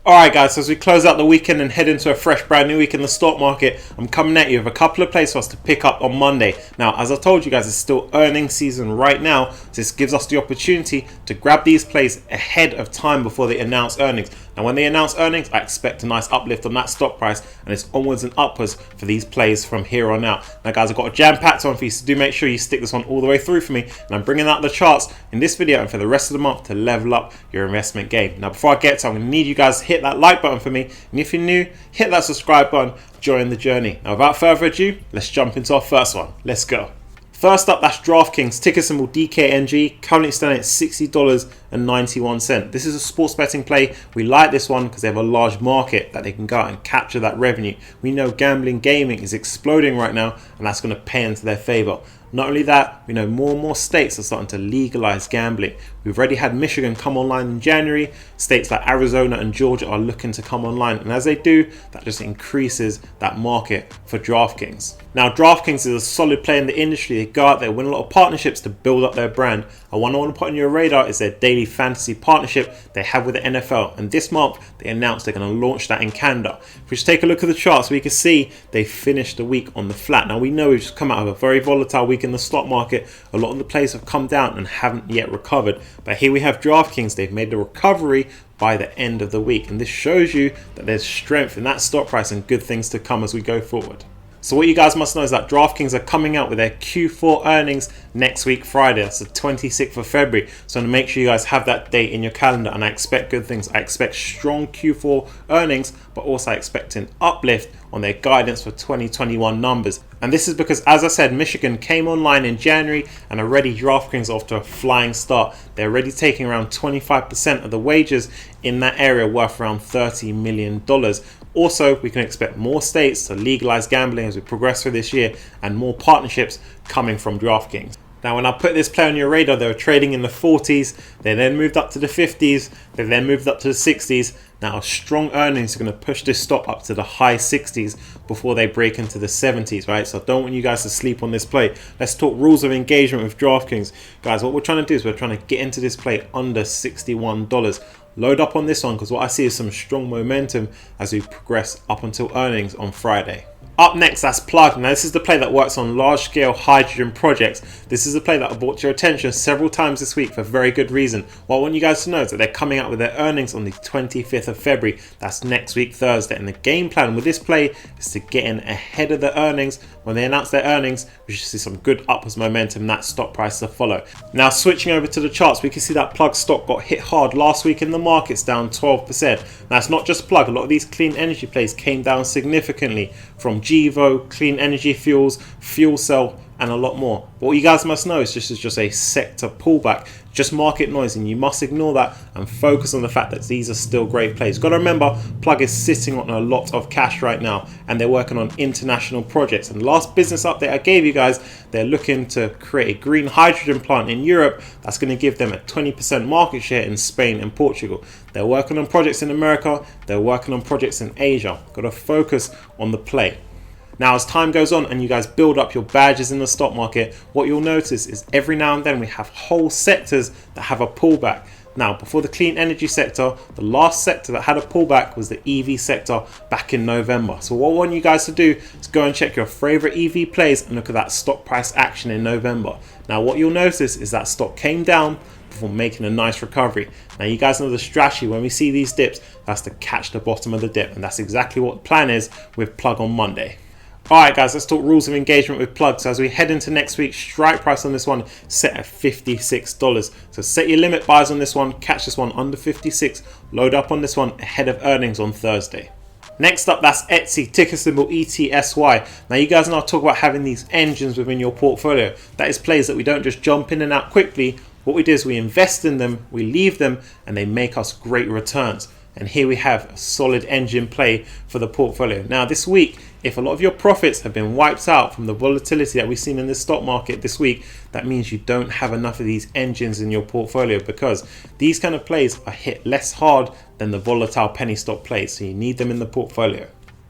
Alright guys, so as we close out the weekend and head into a fresh brand new week in the stock market, I'm coming at you with a couple of plays for us to pick up on Monday. Now, as I told you guys, it's still earnings season right now, so this gives us the opportunity to grab these plays ahead of time before they announce earnings. Now, when they announce earnings, I expect a nice uplift on that stock price, and it's onwards and upwards for these plays from here on out. Now guys, I've got a jam-packed one for you, so do make sure you stick this one all the way through for me, and I'm bringing out the charts in this video and for the rest of the month to level up your investment game. Now, before I get to it, I'm going to need you guys to hit that like button for me, and if you're new, hit that subscribe button, join the journey. Now, without further ado, let's jump into our first one. Let's go. First up, that's DraftKings, ticker symbol DKNG, currently standing at $60.91. This is a sports betting play. We like this one because they have a large market that they can go out and capture that revenue. We know gambling gaming is exploding right now, and that's going to pay into their favor. Not only that, we know more and more states are starting to legalize gambling. We've already had Michigan come online in January. States like Arizona and Georgia are looking to come online. And as they do, that just increases that market for DraftKings. Now, DraftKings is a solid player in the industry. They go out there, win a lot of partnerships to build up their brand. And one I want to put on your radar is their daily fantasy partnership they have with the NFL. And this month, they announced they're going to launch that in Canada. If we just take a look at the charts, we can see they finished the week on the flat. Now, we know we've just come out of a very volatile week in the stock market. A lot of the plays have come down and haven't yet recovered. But here we have DraftKings. They've made the recovery by the end of the week. And this shows you that there's strength in that stock price and good things to come as we go forward. So what you guys must know is that DraftKings are coming out with their Q4 earnings next week, Friday. That's the 26th of February. So to make sure you guys have that date in your calendar, and I expect good things. I expect strong Q4 earnings, but also I expect an uplift on their guidance for 2021 numbers. And this is because, as I said, Michigan came online in January and already DraftKings off to a flying start. They're already taking around 25% of the wagers in that area, worth around $30 million. Also, we can expect more states to legalize gambling as we progress through this year and more partnerships coming from DraftKings. Now, when I put this play on your radar, they were trading in the 40s, they then moved up to the 50s, they then moved up to the 60s. Now, strong earnings are going to push this stock up to the high 60s before they break into the 70s, right? So I don't want you guys to sleep on this play. Let's talk rules of engagement with DraftKings. Guys, what we're trying to do is we're trying to get into this play under $61. Load up on this one because what I see is some strong momentum as we progress up until earnings on Friday. Up next, that's Plug. Now, this is the play that works on large-scale hydrogen projects. This is a play that I brought to your attention several times this week for very good reason. What I want you guys to know is that they're coming out with their earnings on the 25th of February. That's next week, Thursday. And the game plan with this play is to get in ahead of the earnings. When they announce their earnings, we should see some good upwards momentum, that stock price to follow. Now, switching over to the charts, we can see that Plug stock got hit hard last week in the markets, down 12%. Now, it's not just Plug. A lot of these clean energy plays came down significantly, from Gevo, Clean Energy Fuels, Fuel Cell, and a lot more. But what you guys must know is this is just a sector pullback, just market noise, and you must ignore that and focus on the fact that these are still great plays. Got to remember, Plug is sitting on a lot of cash right now, and they're working on international projects. And the last business update I gave you guys, they're looking to create a green hydrogen plant in Europe that's going to give them a 20% market share in Spain and Portugal. They're working on projects in America, they're working on projects in Asia. Got to focus on the play. Now, as time goes on and you guys build up your badges in the stock market, what you'll notice is every now and then we have whole sectors that have a pullback. Now, before the clean energy sector, the last sector that had a pullback was the EV sector back in November. So what I want you guys to do is go and check your favorite EV plays and look at that stock price action in November. Now, what you'll notice is that stock came down before making a nice recovery. Now, you guys know the strategy when we see these dips, that's to catch the bottom of the dip. And that's exactly what the plan is with Plug on Monday. Alright guys, let's talk rules of engagement with Plug. So as we head into next week, strike price on this one set at $56. So set your limit buys on this one, catch this one under 56, load up on this one ahead of earnings on Thursday. Next up, that's Etsy, ticker symbol ETSY. Now, you guys know I talk about having these engines within your portfolio. That is plays that we don't just jump in and out quickly. What we do is we invest in them, we leave them, and they make us great returns. And here we have a solid engine play for the portfolio. Now, this week, if a lot of your profits have been wiped out from the volatility that we've seen in the stock market this week, that means you don't have enough of these engines in your portfolio, because these kind of plays are hit less hard than the volatile penny stock plays. So you need them in the portfolio.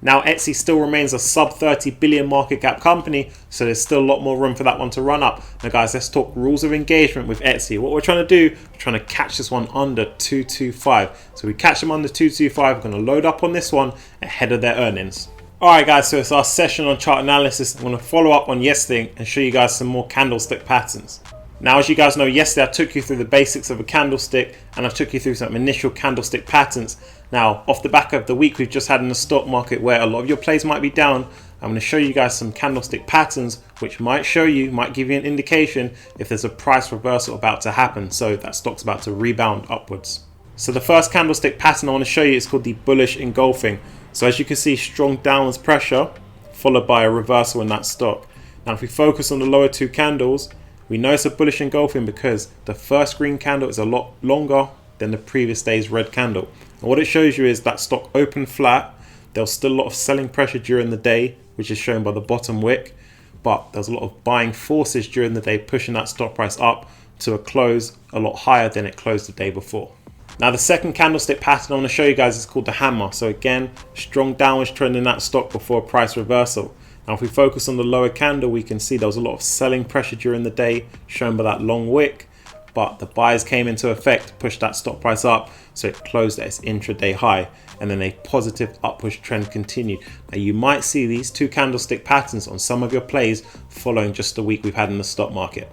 Now Etsy still remains a sub 30 billion market cap company, so there's still a lot more room for that one to run up. Now guys, let's talk rules of engagement with Etsy. What we're trying to do, we're trying to catch this one under 225. So we catch them under 225, we're going to load up on this one ahead of their earnings. Alright guys, so it's our session on chart analysis. I'm going to follow up on yesterday and show you guys some more candlestick patterns. Now, as you guys know, yesterday I took you through the basics of a candlestick and I took you through some initial candlestick patterns. Now, off the back of the week we've just had in the stock market where a lot of your plays might be down, I'm going to show you guys some candlestick patterns which might give you an indication if there's a price reversal about to happen, so that stock's about to rebound upwards. So the first candlestick pattern I want to show you is called the bullish engulfing. So as you can see, strong downwards pressure followed by a reversal in that stock. Now if we focus on the lower two candles, we know it's a bullish engulfing because the first green candle is a lot longer than the previous day's red candle. And what it shows you is that stock opened flat. There was still a lot of selling pressure during the day, which is shown by the bottom wick, but there's a lot of buying forces during the day pushing that stock price up to a close a lot higher than it closed the day before. Now the second candlestick pattern I want to show you guys is called the hammer. So again, strong downwards trend in that stock before a price reversal. Now if we focus on the lower candle, we can see there was a lot of selling pressure during the day shown by that long wick, but the buyers came into effect, pushed that stock price up, so it closed at its intraday high, and then a positive upwards trend continued. Now you might see these two candlestick patterns on some of your plays following just the week we've had in the stock market.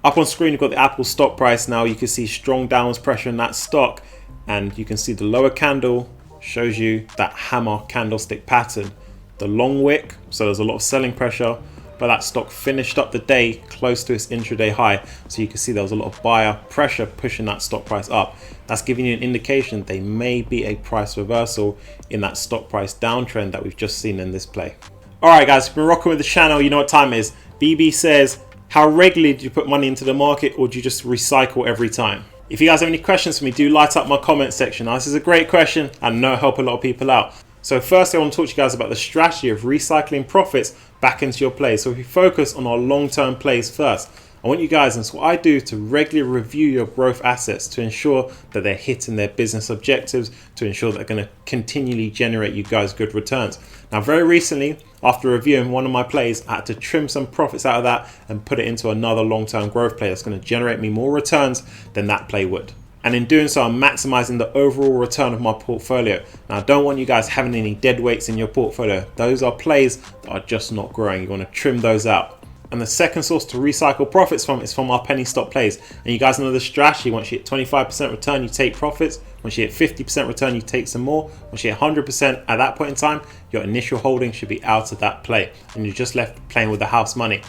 Up on screen, you've got the Apple stock price. Now you can see strong downwards pressure in that stock, and you can see the lower candle shows you that hammer candlestick pattern. The long wick, so there's a lot of selling pressure, but that stock finished up the day close to its intraday high, so you can see there was a lot of buyer pressure pushing that stock price up. That's giving you an indication there may be a price reversal in that stock price downtrend that we've just seen in this play. Alright guys, if you've been rocking with the channel, you know what time it is. BB says, how regularly do you put money into the market, or do you just recycle every time? If you guys have any questions for me, do light up my comment section. Now, this is a great question and I know it'll help a lot of people out. So firstly, I want to talk to you guys about the strategy of recycling profits back into your plays. So if we focus on our long-term plays first, I want you guys, and it's what I do, to regularly review your growth assets to ensure that they're hitting their business objectives, to ensure that they're going to continually generate you guys good returns. Now, very recently, after reviewing one of my plays, I had to trim some profits out of that and put it into another long-term growth play that's going to generate me more returns than that play would. And in doing so, I'm maximizing the overall return of my portfolio. Now, I don't want you guys having any dead weights in your portfolio. Those are plays that are just not growing. You want to trim those out. And the second source to recycle profits from is from our penny stock plays. And you guys know the strategy. Once you hit 25% return, you take profits. Once you hit 50% return, you take some more. Once you hit 100%, at that point in time, your initial holding should be out of that play. And you're just left playing with the house money.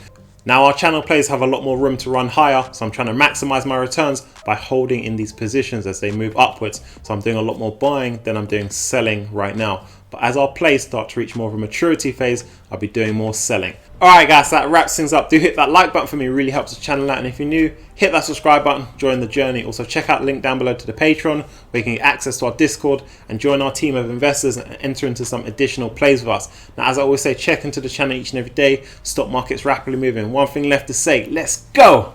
Now our channel plays have a lot more room to run higher, so I'm trying to maximize my returns by holding in these positions as they move upwards. So I'm doing a lot more buying than I'm doing selling right now. But as our plays start to reach more of a maturity phase, I'll be doing more selling. Alright guys, that wraps things up. Do hit that like button for me, it really helps the channel out. And if you're new, hit that subscribe button, join the journey. Also check out the link down below to the Patreon, where you can get access to our Discord and join our team of investors and enter into some additional plays with us. Now, as I always say, check into the channel each and every day. Stock market's rapidly moving. One thing left to say, let's go!